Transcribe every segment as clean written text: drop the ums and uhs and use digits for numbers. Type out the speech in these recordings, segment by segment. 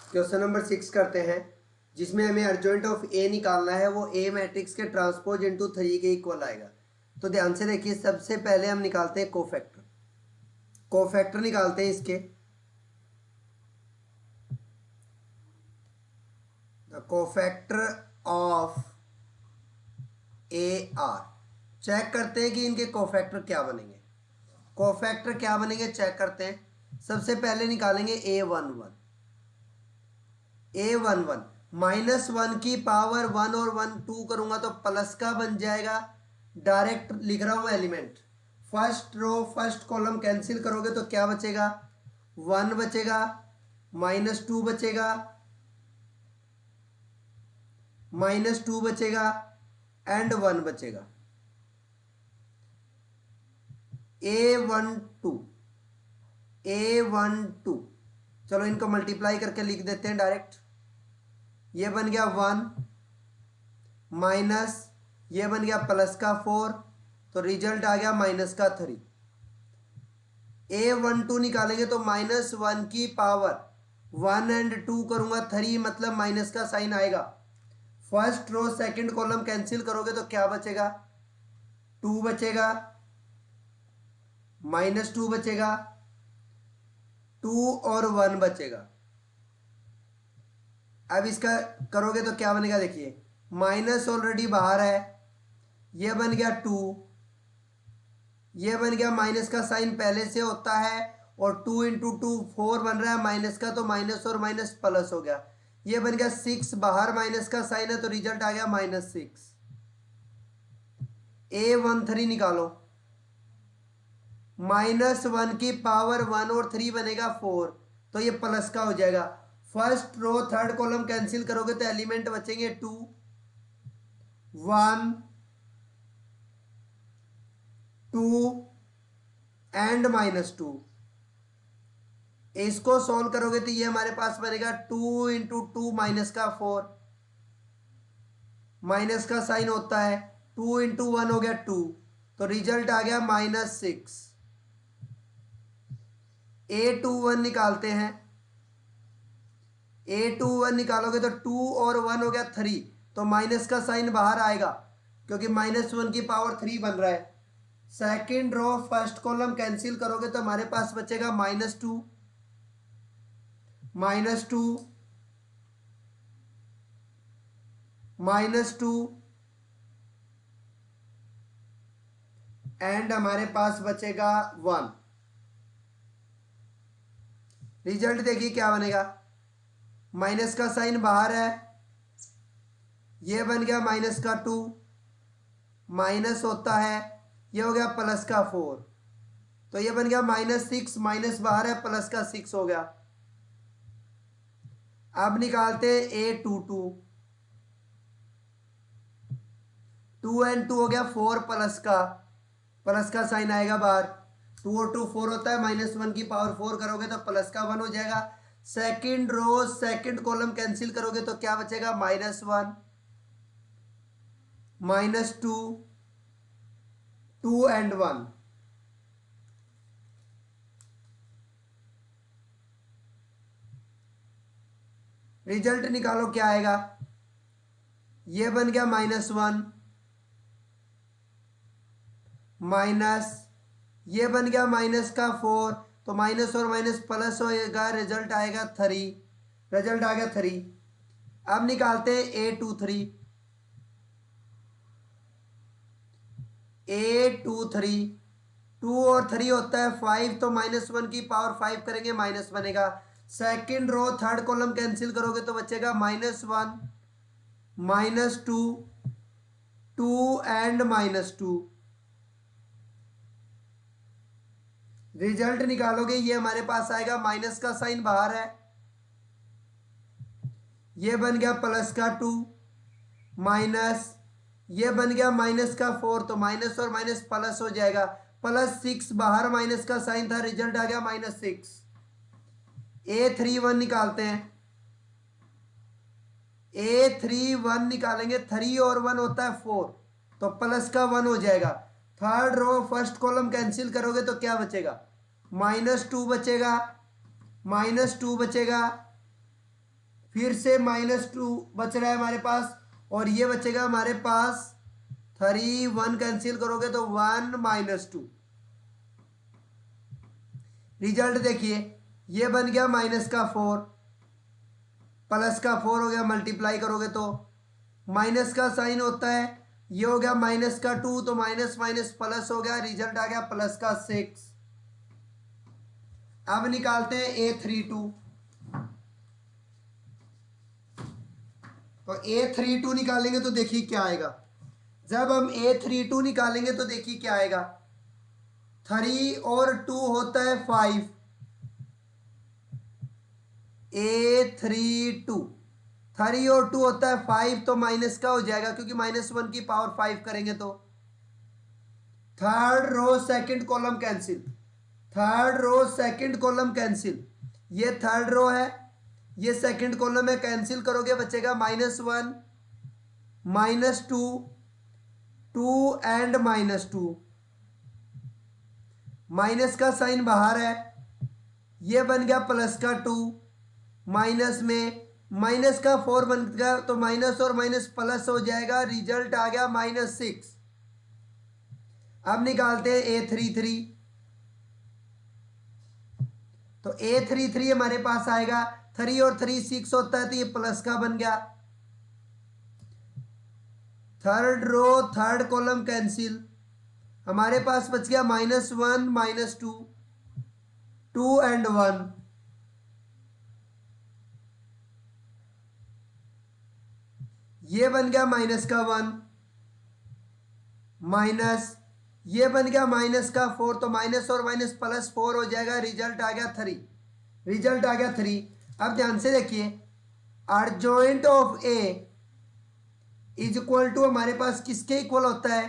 Question number 6 करते हैं, जिसमें हमें अर्जेंट ऑफ ए निकालना है। वो ए मैट्रिक्स के ट्रांसपोज इंटू 3 के इक्वल आएगा। तो ध्यान से देखिए, सबसे पहले हम निकालते हैं कोफैक्टर। कोफैक्टर निकालते हैं इसके। The cofactor of a r. Check करते हैं कि इनके कोफैक्टर क्या बनेंगे। कोफैक्टर क्या बनेंगे चेक करते हैं। सबसे पहले निकालेंगे A11। A11 -1 की पावर 1 और 1 2 करूंगा तो प्लस का बन जाएगा। डायरेक्ट लिख रहा हूं element. First row first column cancel करोगे तो क्या बचेगा, 1 बचेगा, -2 बचेगा, -2 बचेगा एंड 1 बचेगा। A12 चलो इनको मल्टीप्लाई करके लिख देते हैं डायरेक्ट। ये बन गया 1 माइनस ये बन गया प्लस का 4, तो रिजल्ट आ गया माइनस का 3। A12 निकालेंगे तो -1 की पावर 1 एंड 2 करूंगा 3, मतलब माइनस का साइन आएगा। First row second column cancel करोगे तो क्या बचेगा, 2 बचेगा, -2 बचेगा, 2 और 1 बचेगा। अब इसका करोगे तो क्या बनेगा, देखिए माइनस ऑलरेडी बाहर है, ये बन गया 2, ये बन गया माइनस का साइन पहले से होता है, और 2 इंटू 2 4 बन रहा है माइनस का, तो माइनस और माइनस प्लस हो गया। ये बन गया 6, बाहर माइनस का साइन है तो रिजल्ट आ गया -6। A13 निकालो, -1 की पावर 1 और 3 बनेगा 4, तो ये प्लस का हो जाएगा। First row third column cancel करोगे तो एलिमेंट बचेंगे 2 1 2 एंड -2। इसको सॉल्व करोगे तो ये हमारे पास बनेगा 2 इंटू 2 माइनस का 4, माइनस का साइन होता है, 2 इंटू 1 हो गया 2, तो रिजल्ट आ गया -6। A21 निकालते हैं। A21 निकालोगे तो 2 और 1 हो गया 3, तो माइनस का साइन बाहर आएगा क्योंकि -1 की पावर 3 बन रहा है। Second row first column cancel करोगे तो हमारे पास बचेगा -2 -2 -2 एंड हमारे पास बचेगा 1। रिजल्ट देखिए क्या बनेगा, माइनस का साइन बाहर है, ये बन गया माइनस का 2, माइनस होता है, ये हो गया प्लस का 4, तो ये बन गया -6, माइनस बाहर है प्लस का 6 हो गया। अब निकालते A22, 2 एंड 2 हो गया 4, प्लस का साइन आएगा बाहर, 2 और 2 4 होता है, -1 की पावर 4 करोगे तो प्लस का 1 हो जाएगा। Second row second column cancel करोगे तो क्या बचेगा, -1 -2 2 एंड 1। रिजल्ट निकालो क्या आएगा, ये बन गया -1 माइनस ये बन गया माइनस का 4, तो माइनस और माइनस प्लस होएगा, रिजल्ट आएगा 3, रिजल्ट आ गया 3। अब निकालते हैं A23। A23 2 और 3 होता है 5, तो -1 की पावर 5 करेंगे माइनस बनेगा। Second row third column cancel करोगे तो बचेगा -1 -2 2 एंड -2। रिजल्ट निकालोगे, ये हमारे पास आएगा, माइनस का साइन बाहर है, ये बन गया प्लस का 2, माइनस ये बन गया माइनस का 4, तो माइनस और माइनस प्लस हो जाएगा, +6 बाहर माइनस का साइन था, रिजल्ट आ गया -6। A31 निकालते हैं। A31 निकालेंगे, 3 और 1 होता है 4, तो प्लस का 1 हो जाएगा। Third row first column cancel करोगे तो क्या बचेगा, -2 बचेगा, -2 बचेगा, फिर से -2 बच रहा है हमारे पास, और ये बचेगा हमारे पास 3, 1 कैंसिल करोगे तो 1 -2। रिजल्ट देखिए, ये बन गया -4, +4 हो गया, मल्टीप्लाई करोगे तो माइनस का साइन होता है, ये हो गया -2, तो माइनस माइनस प्लस हो गया, रिजल्ट आ गया +6। अब निकालते हैं A32। तो A32 निकालेंगे तो देखिए क्या आएगा। जब हम A32 निकालेंगे तो देखिए क्या आएगा, 3 और 2 होता है 5, A32 3 और 2 होता है 5, तो माइनस का हो जाएगा क्योंकि -1 की पावर 5 करेंगे तो third row second column cancel, third row second column cancel, ये थर्ड रो है, ये सेकंड कॉलम है, कैंसिल करोगे बचेगा -1 -2 2 एंड -2, माइनस का साइन बाहर है, ये बन गया +2, माइनस में माइनस का 4 बन गया तो माइनस और माइनस प्लस हो जाएगा, रिजल्ट आ गया -6। अब निकालते हैं A33। तो A33 हमारे पास आएगा, 3 और 3 6 होता है तो ये प्लस का बन गया, third row third column cancel, हमारे पास बच गया -1 -2 2 एंड 1, ये बन गया -1 माइनस, ये बन गया -4, तो माइनस और माइनस +4 हो जाएगा, रिजल्ट आ गया 3, रिजल्ट आ गया 3। अब ध्यान से देखिए, adjoint of A is equal to हमारे पास किसके इक्वल होता है,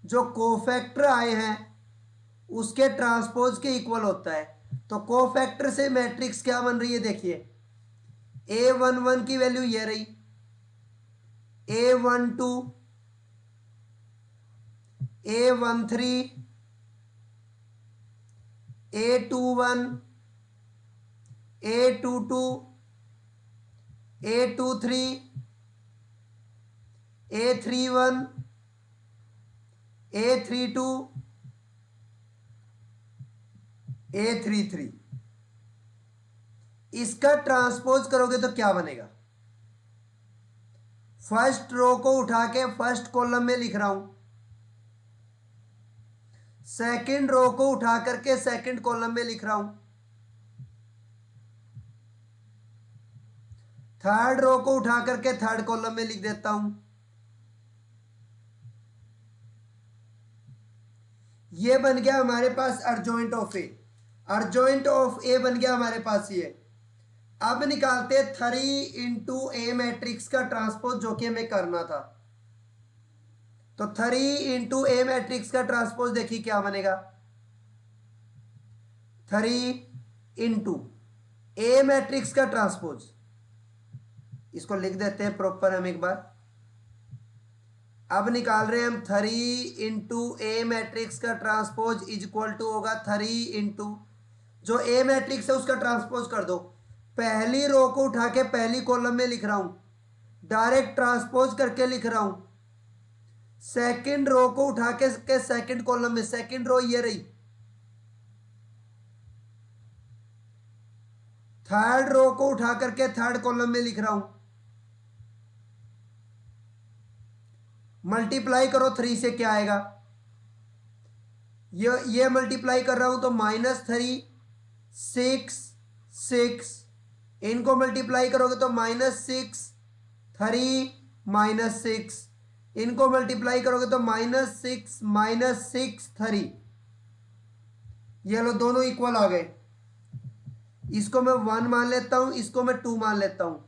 जो कोफैक्टर आए हैं उसके ट्रांसपोज के इक्वल होता है। तो कोफैक्टर से मैट्रिक्स क्या बन रही है, देखिए A11 की वैल्यू ये रही, A12 A13 A21 A22 A23 A31 A32 A33। इसका ट्रांसपोज करोगे तो क्या बनेगा, फर्स्ट रो को उठा के फर्स्ट कॉलम में लिख रहा हूं, सेकंड रो को उठा करके सेकंड कॉलम में लिख रहा हूं, थर्ड रो को उठा करके थर्ड कॉलम में लिख देता हूं। ये बन गया हमारे पास adjoint of A, adjoint of ए बन गया हमारे पास ये। अब निकालते 3 इंटू ए मैट्रिक्स का ट्रांसपोज, जो कि हमें करना था। तो 3 इंटू ए मैट्रिक्स का ट्रांसपोज देखिए क्या बनेगा, 3 इंटू ए मैट्रिक्स का ट्रांसपोज, इसको लिख देते हैं प्रॉपर हम एक बार। अब निकाल रहे हैं हम 3 इंटू ए मैट्रिक्स का ट्रांसपोज इज इक्वल टू होगा 3 इंटू, जो ए मैट्रिक्स है उसका ट्रांसपोज कर दो, पहली रो को उठा के पहली कॉलम में लिख रहा हूं, डायरेक्ट ट्रांसपोज करके लिख रहा हूं, सेकंड रो को उठा के सेकंड कॉलम में, सेकंड रो ये रही, थर्ड रो को उठा करके थर्ड कॉलम में लिख रहा हूं, मल्टीप्लाई करो 3 से क्या आएगा, ये मल्टीप्लाई कर रहा हूं तो -3 6 6, इनको मल्टीप्लाई करोगे तो -6 3 -6, इनको मल्टीप्लाई करोगे तो -6 -6 3, ये लो दोनों इक्वल आ गए। इसको मैं 1 मान लेता हूं, इसको मैं 2 मान लेता हूं।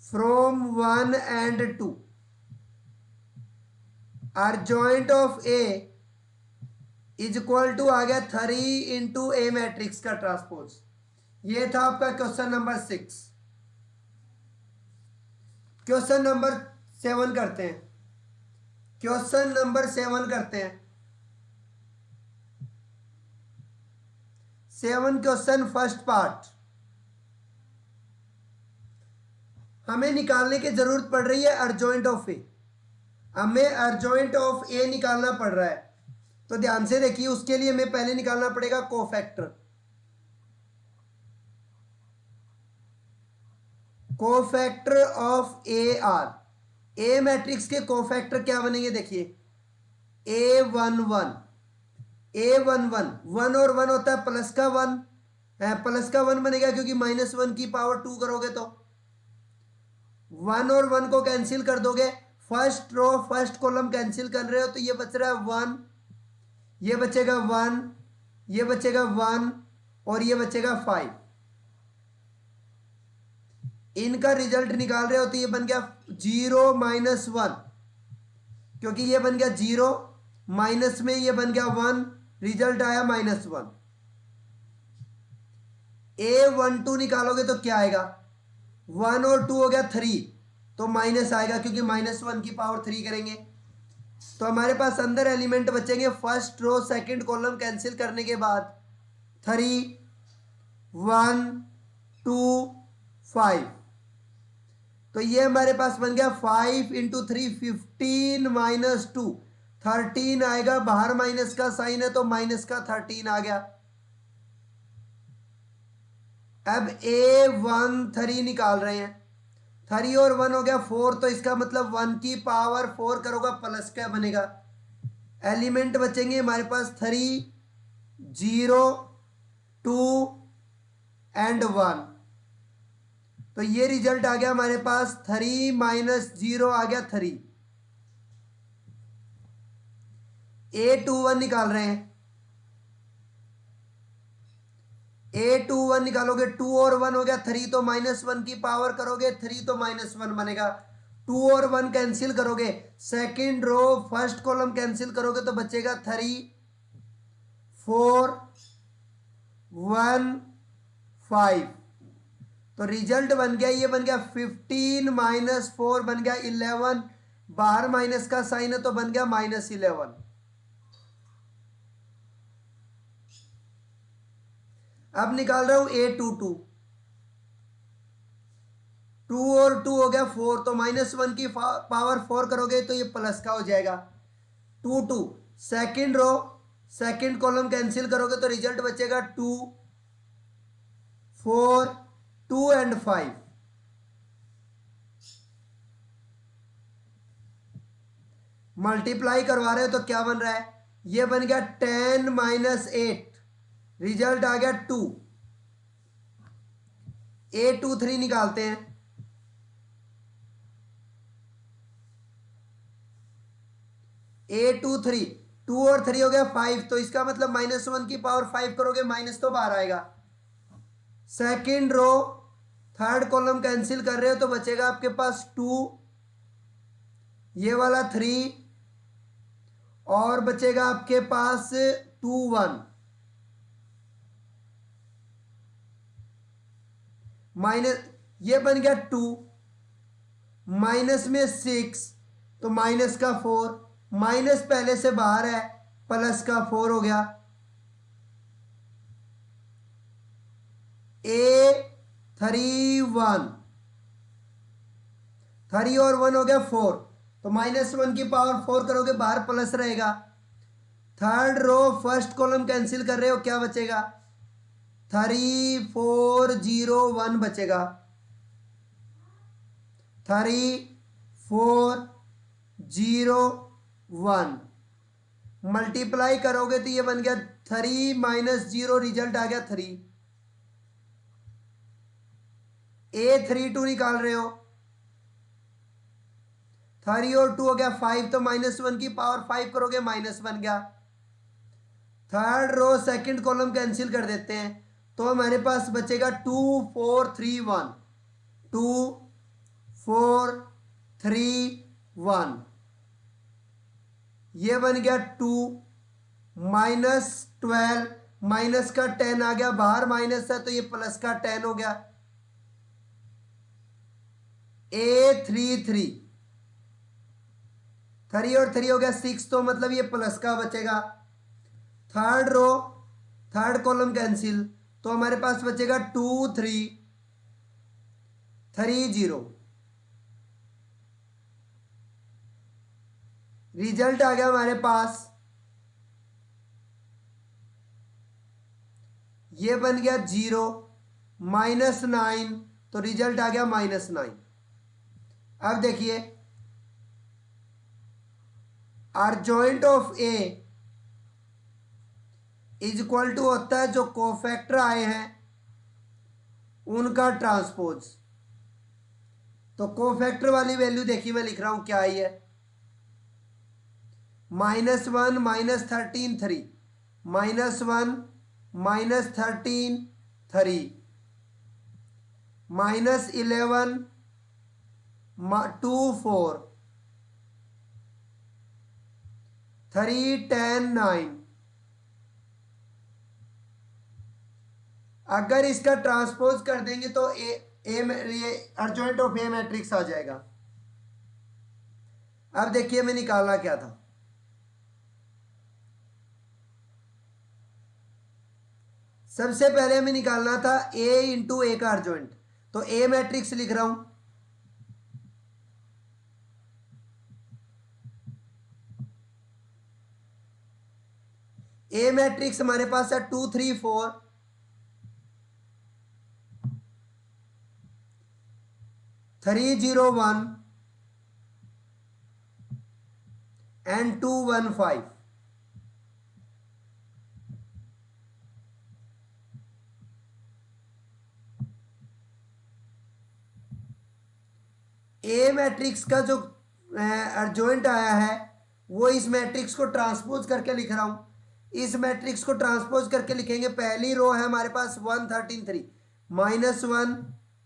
From 1 and 2 adjoint of A is equal to आ गया 3 इंटू ए मैट्रिक्स का ट्रांसपोज। ये था आपका क्वेश्चन नंबर 6। क्वेश्चन नंबर 7 करते हैं, क्वेश्चन नंबर 7 करते हैं। 7 क्वेश्चन फर्स्ट पार्ट, हमें निकालने की जरूरत पड़ रही है अर्जॉइंट ऑफ ए, हमें अर्जॉइंट ऑफ ए निकालना पड़ रहा है। तो ध्यान से देखिए, उसके लिए हमें पहले निकालना पड़ेगा cofactor. Cofactor of a are, A matrix के कोफैक्टर क्या बनेंगे देखिए, A11, A11, वन और वन होता है प्लस का वन, प्लस का वन बनेगा क्योंकि -1 की पावर 2 करोगे तो वन और वन को कैंसिल कर दोगे, first row first column cancel कर रहे हो तो ये बच रहा है 1, ये बचेगा 1, ये बचेगा 1 और ये बचेगा 5। इनका रिजल्ट निकाल रहे हो तो ये बन गया 0 -1, क्योंकि ये बन गया 0 माइनस में ये बन गया 1, रिजल्ट आया -1। A12 निकालोगे तो क्या आएगा, 1 और 2 हो गया 3, तो माइनस आएगा क्योंकि -1 की पावर 3 करेंगे। तो हमारे पास अंदर एलिमेंट बचेंगे first row second column cancel करने के बाद 3, 1, 2, 5। तो ये हमारे पास बन गया 5 × 3 15 - 2 13 आएगा, बाहर माइनस का साइन है तो माइनस का 13 आ गया। अब A13 निकाल रहे हैं, 3 और 1 हो गया 4, तो इसका मतलब 1 की पावर 4 करोगा प्लस क्या बनेगा, एलिमेंट बचेंगे हमारे पास 3, 0, 2 एंड 1। तो ये रिजल्ट आ गया हमारे पास 3 - 0 आ गया 3। A21 निकाल रहे हैं, A21 निकालोगे 2 और 1 हो गया 3, तो -1 की पावर करोगे 3 तो -1 बनेगा, 2 और 1 कैंसिल करोगे, second row first column cancel करोगे तो बचेगा 3, 4, 1, 5। तो रिजल्ट बन गया, ये बन गया 15 - 4 बन गया 11, बाहर माइनस का साइन है तो बन गया -11। अब निकाल रहा हूं A22, 2 और 2 हो गया 4, तो -1 की पावर 4 करोगे तो ये प्लस का हो जाएगा, 2, 2। Second row second column cancel करोगे तो रिजल्ट बचेगा 2, 4, 2 एंड 5। मल्टीप्लाई करवा रहे हो तो क्या बन रहा है, ये बन गया 10 - 8, रिजल्ट आ गया 2। A23 निकालते हैं, A23 2 और 3 हो गया 5, तो इसका मतलब -1 की पावर 5 करोगे माइनस तो बाहर आएगा। Second row third column cancel कर रहे हो तो बचेगा आपके पास 2, ये वाला 3 और बचेगा आपके पास 2, 1 माइनस, ये बन गया 2, माइनस में 6 तो माइनस का 4, माइनस पहले से बाहर है प्लस का 4 हो गया। A31, 3 और 1 हो गया 4, तो -1 की पावर 4 करोगे बाहर प्लस रहेगा। Third row first column cancel कर रहे हो, क्या बचेगा 3, 4, 0, 1 बचेगा, 3, 4, 0, 1 मल्टीप्लाई करोगे तो ये बन गया 3 - 0, रिजल्ट आ गया 3। A32 निकाल रहे हो, 3 और 2 हो गया 5, तो -1 की पावर 5 करोगे माइनस बन गया। Third row second column cancel कर देते हैं तो हमारे पास बचेगा 2, 4, 3, 1, 2, 4, 3, 1, ये बन गया 2 -12, माइनस का 10 आ गया, बाहर माइनस है तो ये प्लस का 10 हो गया। A33 3 और 3 हो गया 6, तो मतलब ये प्लस का बचेगा। Third row third column cancel तो हमारे पास बचेगा 2, 3, 3, 0, रिजल्ट आ गया हमारे पास, ये बन गया 0 -9, तो रिजल्ट आ गया -9। अब देखिए adjoint of A is equal to होता है जो कोफैक्टर आए हैं उनका ट्रांसपोज। तो कोफैक्टर वाली वैल्यू देखिए मैं लिख रहा हूं क्या आई है, -1 -13 3, -1 -13 3, -11 2 4, 3 10 9। अगर इसका ट्रांसपोज कर देंगे तो ये अर्जॉइंट ऑफ ए मैट्रिक्स आ जाएगा। अब देखिए मैं निकालना क्या था, सबसे पहले हमें निकालना था ए इंटू ए का अर्जॉइंट, तो ए मैट्रिक्स लिख रहा हूं, ए मैट्रिक्स हमारे पास है 2 3 4, 3 0 1 and 2 1 5। ए मैट्रिक्स का जो अर्जॉइंट आया है वो इस मैट्रिक्स को ट्रांसपोज करके लिख रहा हूं। इस मैट्रिक्स को ट्रांसपोज करके लिखेंगे, पहली रो है हमारे पास 1 13 3, -1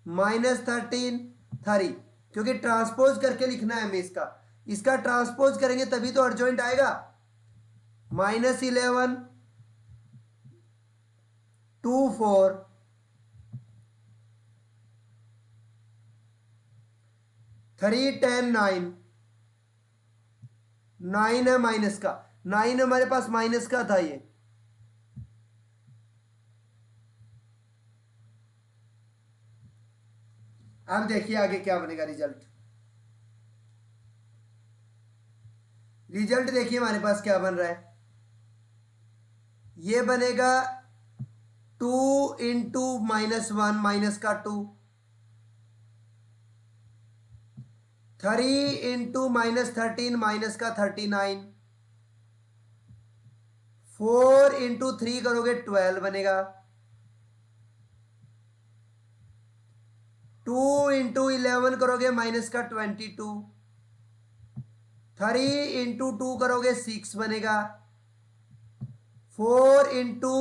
-13 3, क्योंकि ट्रांसपोज करके लिखना है हमें इसका ट्रांसपोज करेंगे तभी तो अर्जॉइंट आएगा। -11 2 4 3 10 9, 9 है माइनस का, 9 हमारे पास माइनस का था ये। अब देखिए आगे क्या बनेगा रिजल्ट। रिजल्ट देखिए हमारे पास क्या बन रहा है, ये बनेगा 2 इंटू -1 माइनस का 2, 3 इंटू -13 माइनस का 39, 4 इंटू 3 करोगे 12 बनेगा, 2 इंटू 11 करोगे माइनस का 22, 3 इंटू 2 करोगे 6 बनेगा, 4 इंटू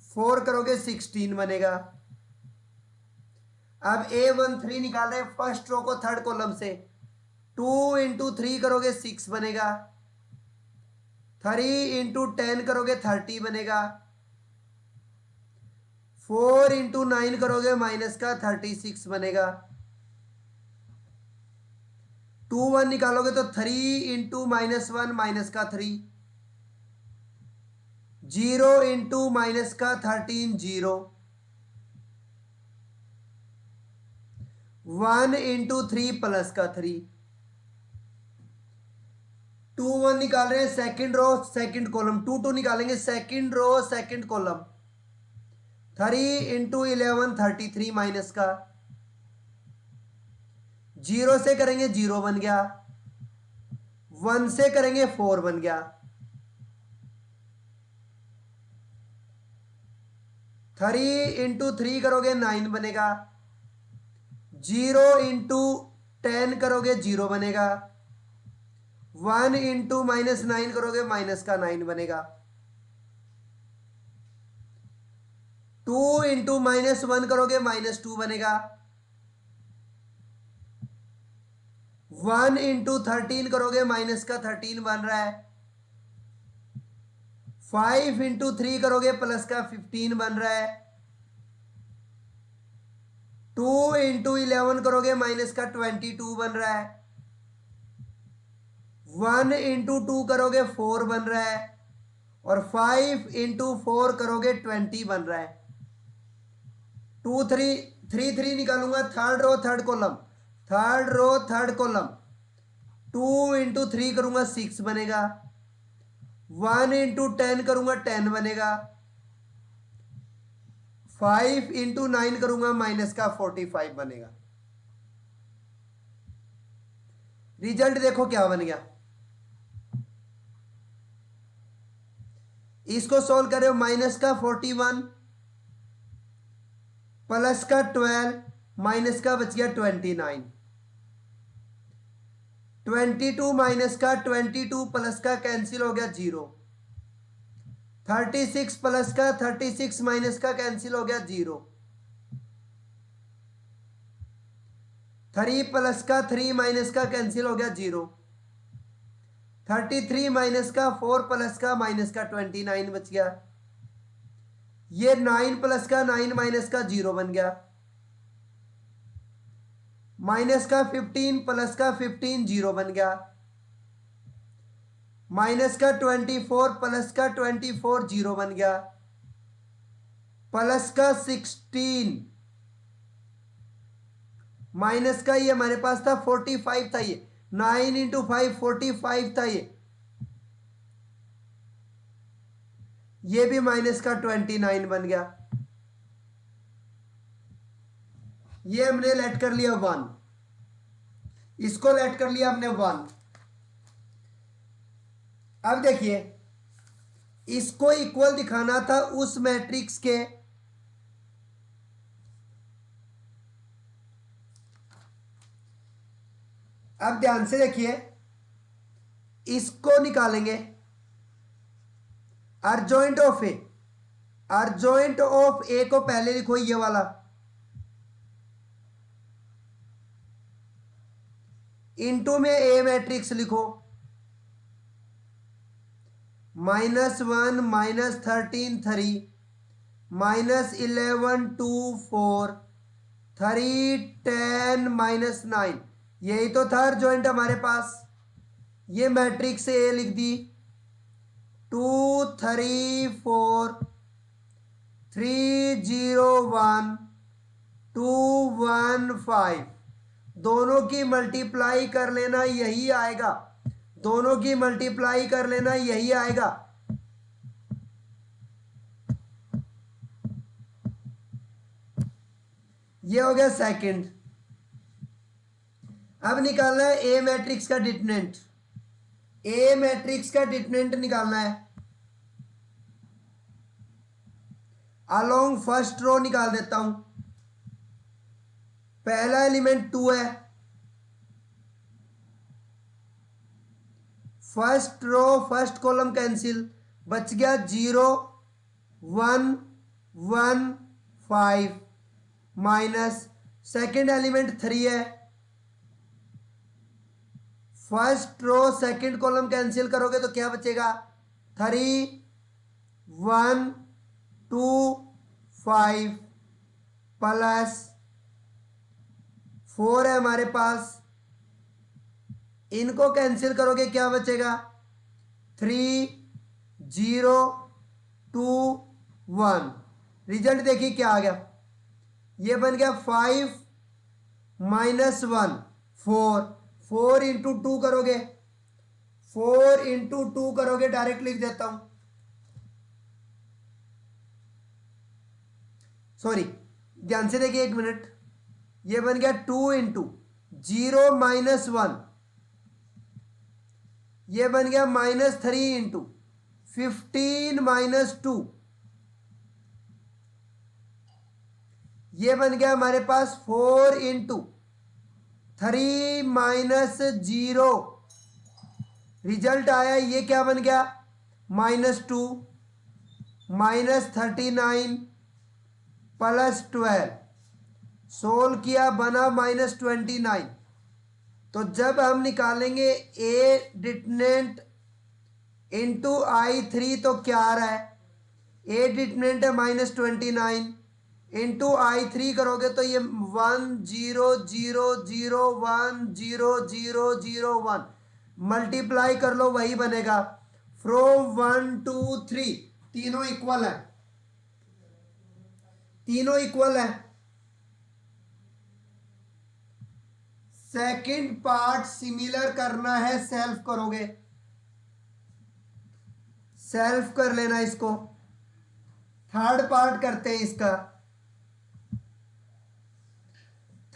4 करोगे 16 बनेगा। अब A13 निकाल रहे हैं फर्स्ट रो को थर्ड कॉलम से, 2 इंटू 3 करोगे 6 बनेगा, 3 इंटू 10 करोगे 30 बनेगा, 4 इंटू 9 करोगे माइनस का 36 बनेगा। 2 1 निकालोगे तो 3 इंटू -1 माइनस का 3, 0 इंटू माइनस का 13 0, 1 इंटू 3 प्लस का 3। 2 1 निकाल रहे हैं सेकंड रो सेकंड कॉलम, 2 2 निकालेंगे second row second column, 3 into 11 33 minus का, 0 से करेंगे 0 बन गया, 1 से करेंगे 4 बन गया, 3 इंटू 3 करोगे 9 बनेगा, 0 इंटू 10 करोगे 0 बनेगा, 1 इंटू -9 करोगे माइनस का 9 बनेगा, 2 इंटू -1 करोगे -2 बनेगा, 1 इंटू 13 करोगे माइनस का 13 बन रहा है, 5 इंटू 3 करोगे प्लस का 15 बन रहा है, 2 इंटू 11 करोगे माइनस का 22 बन रहा है, 1 इंटू 2 करोगे 4 बन रहा है, और 5 इंटू 4 करोगे 20 बन रहा है। 2 3 3 3 निकालूंगा third row third column, third row third column, 2 into 3 करूंगा 6 बनेगा, 1 इंटू 10 करूंगा 10 बनेगा, 5 इंटू 9 करूंगा माइनस का 45 बनेगा। रिजल्ट देखो क्या बन गया। इसको सोल्व करो, माइनस का 41 प्लस का 12 माइनस का बच गया 29, 22 माइनस का 22 प्लस का कैंसिल हो गया 0, 36 प्लस का 36 माइनस का कैंसिल हो गया 0, 3 प्लस का 3 माइनस का कैंसिल हो गया 0, 33 माइनस का 4 प्लस का माइनस का 29 बच गया। ये 9 प्लस का 9 माइनस का 0 बन गया, माइनस का 15 प्लस का 15 0 बन गया, माइनस का 24 प्लस का 24 0 बन गया, प्लस का 16 माइनस का ये हमारे पास था 45 था, ये 9 इंटू 5 45 था, ये भी माइनस का 29 बन गया। ये हमने लेट कर लिया 1, इसको लेट कर लिया हमने 1। अब देखिए इसको इक्वल दिखाना था उस मैट्रिक्स के, अब ध्यान से देखिए इसको निकालेंगे, adjoint of A, adjoint of ए को पहले लिखो ये वाला, इनटू में ए मैट्रिक्स लिखो, -1 -13 3 -11 2 4 3 10 -9, यही तो था अर्जॉइंट हमारे पास। ये मैट्रिक्स ए लिख दी, 2 3 4 3 0 1 2 1 5, दोनों की मल्टीप्लाई कर लेना यही आएगा, दोनों की मल्टीप्लाई कर लेना यही आएगा। ये हो गया सेकंड। अब निकालना है ए मैट्रिक्स का डिटरमिनेंट, ए मैट्रिक्स का डिटरमिनेंट निकालना है। अलोंग फर्स्ट रो निकाल देता हूं, पहला एलिमेंट 2 है, first row first column cancel, बच गया 0 1 1 5 माइनस सेकेंड एलिमेंट 3 है, first row second column cancel करोगे तो क्या बचेगा 3 1 2 5 प्लस 4 है हमारे पास, इनको कैंसिल करोगे क्या बचेगा 3 0 2 1, रिजल्ट देखिए क्या आ गया, ये बन गया 5 -1 4, 4 इंटू 2 करोगे, 4 इंटू 2 करोगे, डायरेक्ट लिख देता हूं, सॉरी ध्यान से देखिए 1 मिनट, ये बन गया 2 इंटू 0 -1, ये बन गया -3 इंटू 15 -2, ये बन गया हमारे पास 4 इंटू 3 -0, रिजल्ट आया ये क्या बन गया -2 -39 +12, सोल्व किया बना -29। तो जब हम निकालेंगे ए डिटरमिनेंट इंटू I3 तो क्या आ रहा है, ए डिटरमिनेंट है -29 इंटू I3 करोगे तो ये 1 0 0 0 1 0 0 0 1, मल्टीप्लाई कर लो वही बनेगा, फ्रॉम 1 2 3, तीनों इक्वल है, तीनों इक्वल है, सेकंड पार्ट सिमिलर करना है, सेल्फ करोगे, सेल्फ कर लेना इसको। थर्ड पार्ट करते हैं इसका,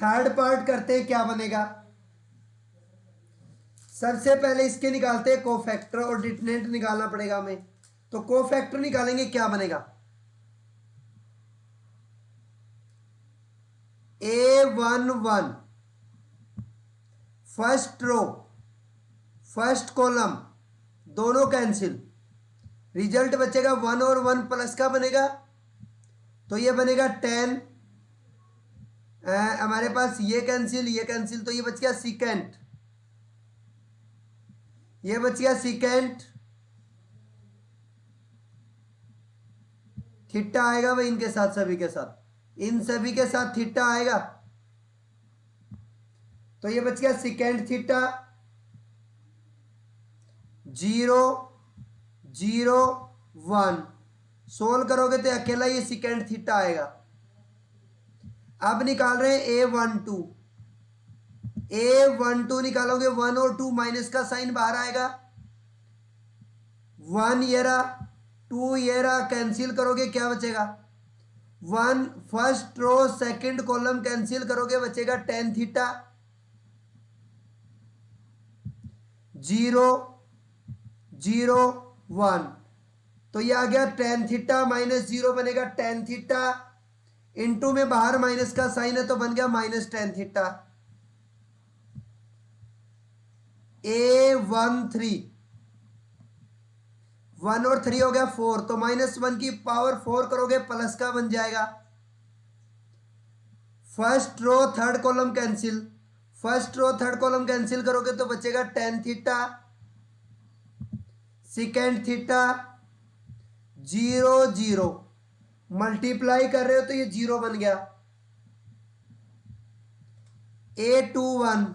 थर्ड पार्ट करते हैं, क्या बनेगा। सबसे पहले इसके निकालते हैं कोफैक्टर और डिटरमिनेंट निकालना पड़ेगा हमें। तो कोफैक्टर निकालेंगे, क्या बनेगा, A11 first row first column दोनों कैंसिल, रिजल्ट बचेगा 1 और 1 प्लस का बनेगा, तो ये बनेगा 10। हमारे पास ये कैंसिल, तो ये बच गया सिकेंट, ये बच गया सिकेंट थीटा आएगा भाई, इनके साथ सभी के साथ, इन सभी के साथ थीटा आएगा, तो ये बच गया सिकेंट थीटा 0 0 1। सोल्व करोगे तो अकेला ये सिकेंट थीटा आएगा। अब निकाल रहे हैं A12 निकालोगे, 1 और 2 माइनस का साइन बाहर आएगा, 1 ये रहा, 2 ये रहा, कैंसिल करोगे क्या बचेगा, 1 first row second column cancel करोगे बचेगा tan थीटा 0 0 1। तो ये आ गया tan थीटा माइनस 0 बनेगा tan थीटा, इनटू में बाहर माइनस का साइन है तो बन गया माइनस tan थीटा। A13 1 और 3 हो गया 4, तो -1 की पावर 4 करोगे प्लस का बन जाएगा। First row third column cancel, first row third column cancel करोगे तो बचेगा tan theta secant theta 0 0, multiply कर रहे हो तो ये 0 बन गया। A21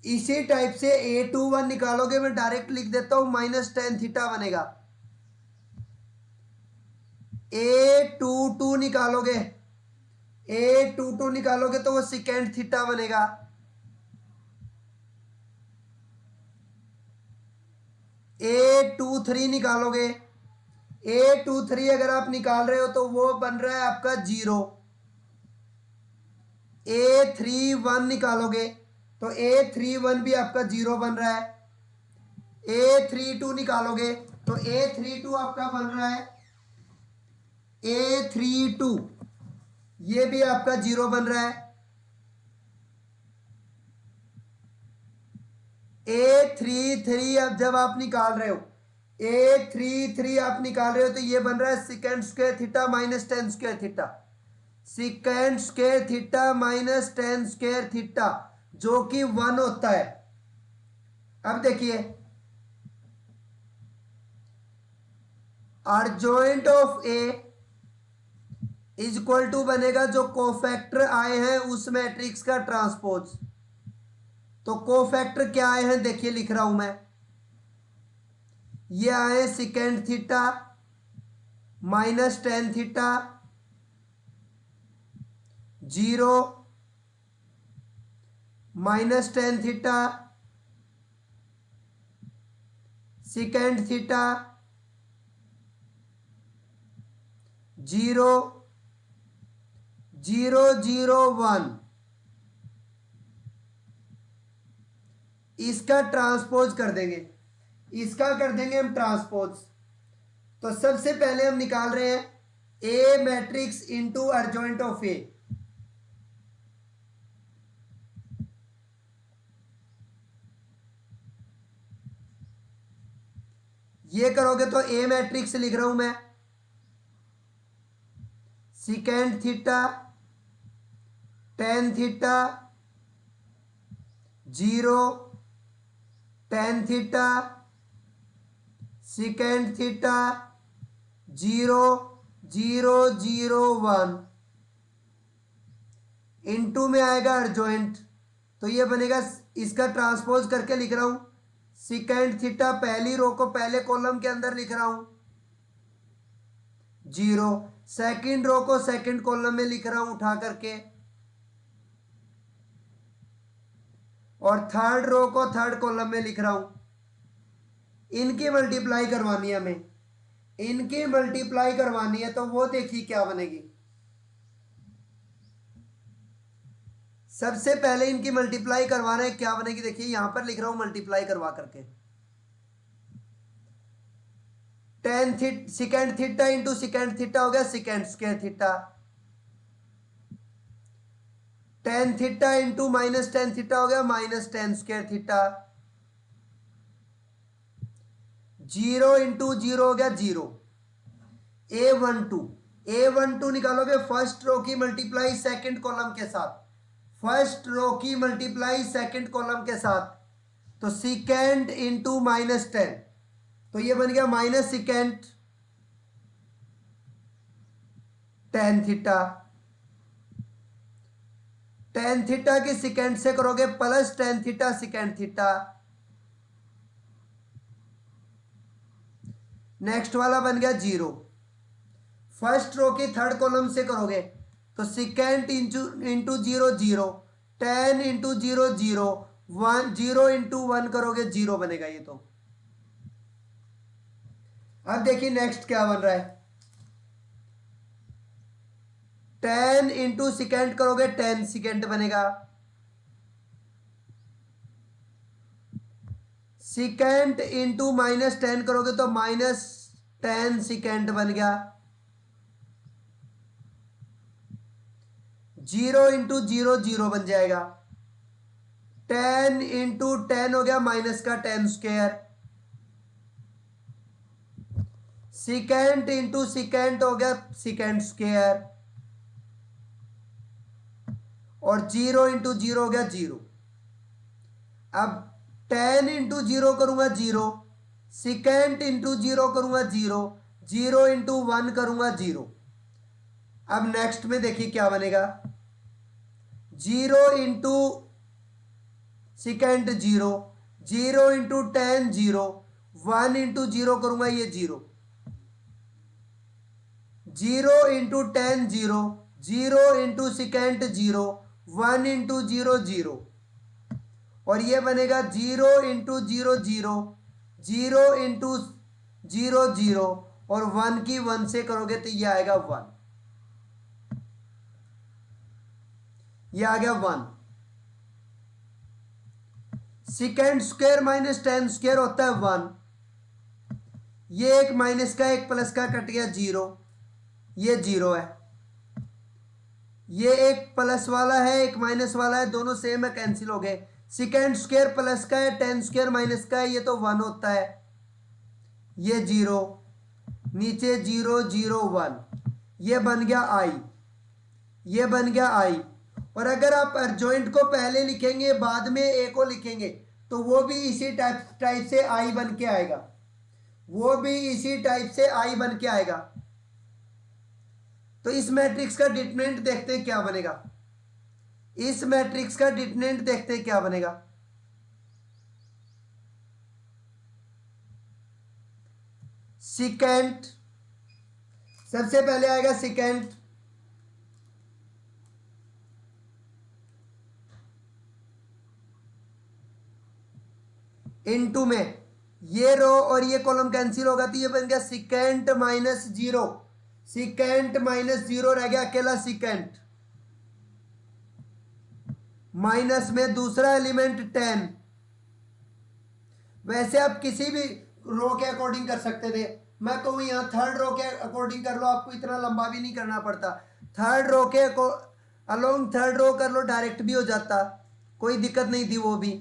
इसी टाइप से A21 निकालोगे, मैं डायरेक्ट लिख देता हूं माइनस tan थीटा बनेगा। A22 निकालोगे, A22 निकालोगे तो वो सिकेंड थीटा बनेगा। A23 निकालोगे, A23 अगर आप निकाल रहे हो तो वो बन रहा है आपका 0। A31 निकालोगे तो A31 भी आपका 0 बन रहा है। A32 निकालोगे तो A32 आपका बन रहा है A32, ये भी आपका 0 बन रहा है। A33 अब जब आप निकाल रहे हो, A33 आप निकाल रहे हो तो ये बन रहा है secant square theta minus tan square theta, secant square theta minus tan square theta, जो कि 1 होता है। अब देखिए adjoint of A is equal to बनेगा जो कोफैक्टर आए हैं उस मैट्रिक्स का ट्रांसपोज। तो कोफैक्टर क्या आए हैं देखिए, लिख रहा हूं मैं, ये आए secant theta minus tan theta 0 minus tan theta secant theta 0 0 0 1। इसका ट्रांसपोज कर देंगे, इसका कर देंगे हम ट्रांसपोज। तो सबसे पहले हम निकाल रहे हैं ए मैट्रिक्स इनटू अर्जोइंट ऑफ ए। ये करोगे तो ए मैट्रिक्स लिख रहा हूं मैं, secant theta tan theta 0 tan theta secant theta 0 0 0 1 into में आएगा अर्जोइंट, तो ये बनेगा, इसका ट्रांसपोज करके लिख रहा हूं, सिकेंड थीटा पहली रो को पहले कॉलम के अंदर लिख रहा हूं 0, सेकंड रो को सेकंड कॉलम में लिख रहा हूं उठा करके और थर्ड रो को थर्ड कॉलम में लिख रहा हूं। इनकी मल्टीप्लाई करवानी है हमें, इनकी मल्टीप्लाई करवानी है, तो वो देखिए क्या बनेगी। सबसे पहले इनकी मल्टीप्लाई करवाना है, क्या बनेगी देखिए, यहां पर लिख रहा हूं मल्टीप्लाई करवा करके। Tan secant theta into secant theta हो गया secant square theta. Tan theta into minus tan theta हो गया minus tan square theta. Zero into zero हो गया जीरो। A12 निकालोगे फर्स्ट रो की मल्टीप्लाई सेकंड कॉलम के साथ, फर्स्ट रो की मल्टीप्लाई सेकंड कॉलम के साथ, तो सिकेंड इंटू माइनस टेन, तो ये बन गया minus secant tan theta. Tan theta की सिकेंड से करोगे plus tan theta secant theta. Next वाला बन गया जीरो। फर्स्ट रो की थर्ड कॉलम से करोगे तो secant into zero zero, tan into zero zero, one, zero into one करोगे जीरो बनेगा ये। तो अब देखिए नेक्स्ट क्या बन रहा है, टेन इंटू सिकेंड करोगे टेन सिकेंड बनेगा। सिकेंड इंटू माइनस टेन करोगे तो माइनस टेन सिकेंड बन गया। जीरो इंटू जीरो जीरो बन जाएगा। टेन इंटू टेन हो गया माइनस का tan square. Secant into secant हो गया सिकेंड स्क्वायर। और जीरो इंटू जीरो हो गया जीरो। अब टेन इंटू जीरो करूंगा जीरो, सिकेंड इंटू जीरो करूंगा जीरो, जीरो इंटू वन करूंगा जीरो। अब नेक्स्ट में देखिए क्या बनेगा, zero into secant zero, zero into tan zero, one into zero करूंगा ये zero, zero into tan zero, zero into secant zero, one into zero zero. और ये बनेगा zero into zero zero, zero into zero zero, और one की one से करोगे तो ये आएगा वन, ये आ गया one. Secant square minus tan square होता है वन। ये एक माइनस का एक प्लस का कट गया जीरो, ये जीरो है। ये एक प्लस वाला है एक माइनस वाला है, दोनों सेम है, कैंसिल हो गए। सिकेंड स्क्वायर प्लस का है, टेन स्क्वायर माइनस का है, ये तो वन होता है, ये जीरो, नीचे जीरो जीरो वन, ये बन गया आई, ये बन गया आई। और अगर आप अर्जॉइंट को पहले लिखेंगे बाद में ए को लिखेंगे तो वो भी इसी टाइप से आई बन के आएगा, वो भी इसी टाइप से आई बन के आएगा। तो इस मैट्रिक्स का डिटरमिनेंट देखते हैं क्या बनेगा, इस मैट्रिक्स का डिटरमिनेंट देखते हैं क्या बनेगा। सिकेंड, सबसे पहले आएगा सिकेंड, इनटू में ये रो और ये कॉलम कैंसिल होगा तो ये बन गया secant minus zero, secant minus zero रह गया अकेला सिकेंड, माइनस में दूसरा एलिमेंट टेन। वैसे आप किसी भी रो के अकॉर्डिंग कर सकते थे, मैं कहूँ यहाँ थर्ड रो के अकॉर्डिंग कर लो, आपको इतना लंबा भी नहीं करना पड़ता। थर्ड रो के अलोंग थर्ड रो कर लो, डायरेक्ट भी हो जाता, कोई दिक्कत नहीं थी वो भी।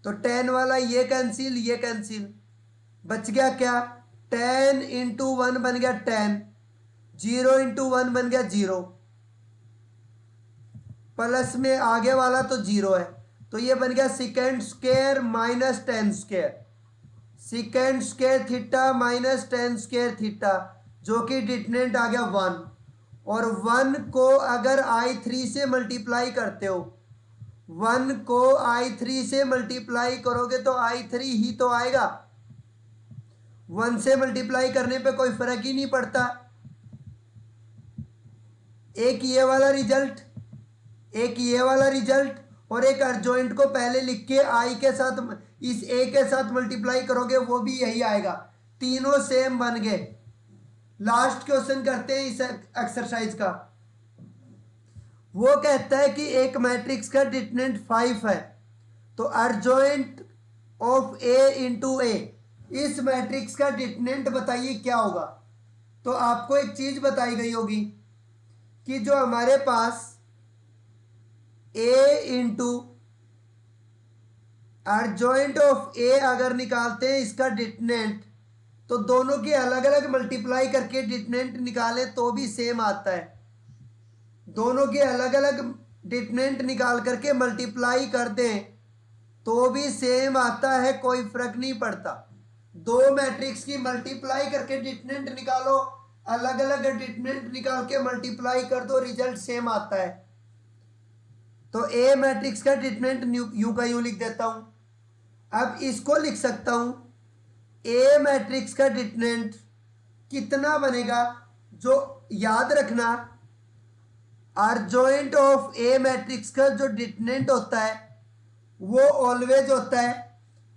तो टेन वाला ये कैंसिल, ये कैंसिल, बच गया क्या, टेन इंटू वन बन गया टेन, जीरो इंटू वन बन गया जीरो, प्लस में आगे वाला तो जीरो है, तो ये बन गया secant square minus tan square, secant square theta minus tan square theta, जो कि डिटरमिनेंट आ गया वन। और वन को अगर i3 से मल्टीप्लाई करते हो, वन को i3 से मल्टीप्लाई करोगे तो i3 ही तो आएगा, वन से मल्टीप्लाई करने पे कोई फर्क ही नहीं पड़ता। एक ये वाला रिजल्ट, एक ये वाला रिजल्ट, और एक अर्जॉइंट को पहले लिख के आई के साथ इस ए के साथ मल्टीप्लाई करोगे वो भी यही आएगा, तीनों सेम बन गए। लास्ट क्वेश्चन करते हैं इस एक्सरसाइज का। वो कहता है कि एक मैट्रिक्स का डिटरमिनेंट 5 है, तो अर्जॉइंट ऑफ ए इंटू ए, इस मैट्रिक्स का डिटरमिनेंट बताइए क्या होगा। तो आपको एक चीज बताई गई होगी कि जो हमारे पास ए इंटू अर्जॉइंट ऑफ ए अगर निकालते हैं इसका डिटरमिनेंट, तो दोनों के अलग अलग मल्टीप्लाई करके डिटरमिनेंट निकालें तो भी सेम आता है। दोनों के अलग अलग डिटरमिनेंट निकाल करके मल्टीप्लाई कर दें तो भी सेम आता है, कोई फर्क नहीं पड़ता। दो मैट्रिक्स की मल्टीप्लाई करके डिटरमिनेंट निकालो, अलग अलग डिटरमिनेंट निकाल के मल्टीप्लाई कर दो, रिजल्ट सेम आता है। तो ए मैट्रिक्स का डिटरमिनेंट यू का यू लिख देता हूं। अब इसको लिख सकता हूं, ए मैट्रिक्स का डिटरमिनेंट कितना बनेगा, जो याद रखना अर्जॉइंट ऑफ ए मैट्रिक्स का जो डिटरमिनेंट होता है वो ऑलवेज होता है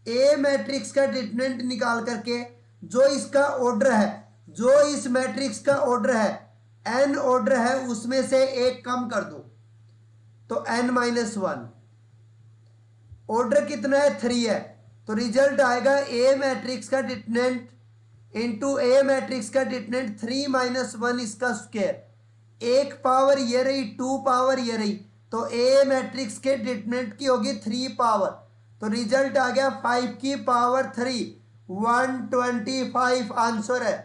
ए मैट्रिक्स का डिटरमिनेंट निकाल करके जो इसका ऑर्डर है, जो इस मैट्रिक्स का ऑर्डर है, एन ऑर्डर है, उसमें से एक कम कर दो तो n-1। ऑर्डर कितना है, 3 है, तो रिजल्ट आएगा ए मैट्रिक्स का डिटरमिनेंट इंटू ए मैट्रिक्स का डिटरमिनेंट 3 - 1 इसका स्क्वायर। एक पावर ये रही, 2 पावर ये रही, तो ए मैट्रिक्स के डिटरमिनेंट की होगी 3 पावर, तो रिजल्ट आ गया 5 की पावर 3, 125 आंसर है,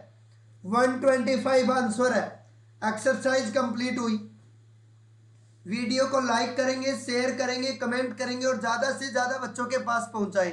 125 आंसर है। एक्सरसाइज कंप्लीट हुई। वीडियो को लाइक करेंगे, शेयर करेंगे, कमेंट करेंगे और ज़्यादा से ज़्यादा बच्चों के पास पहुंचाएं।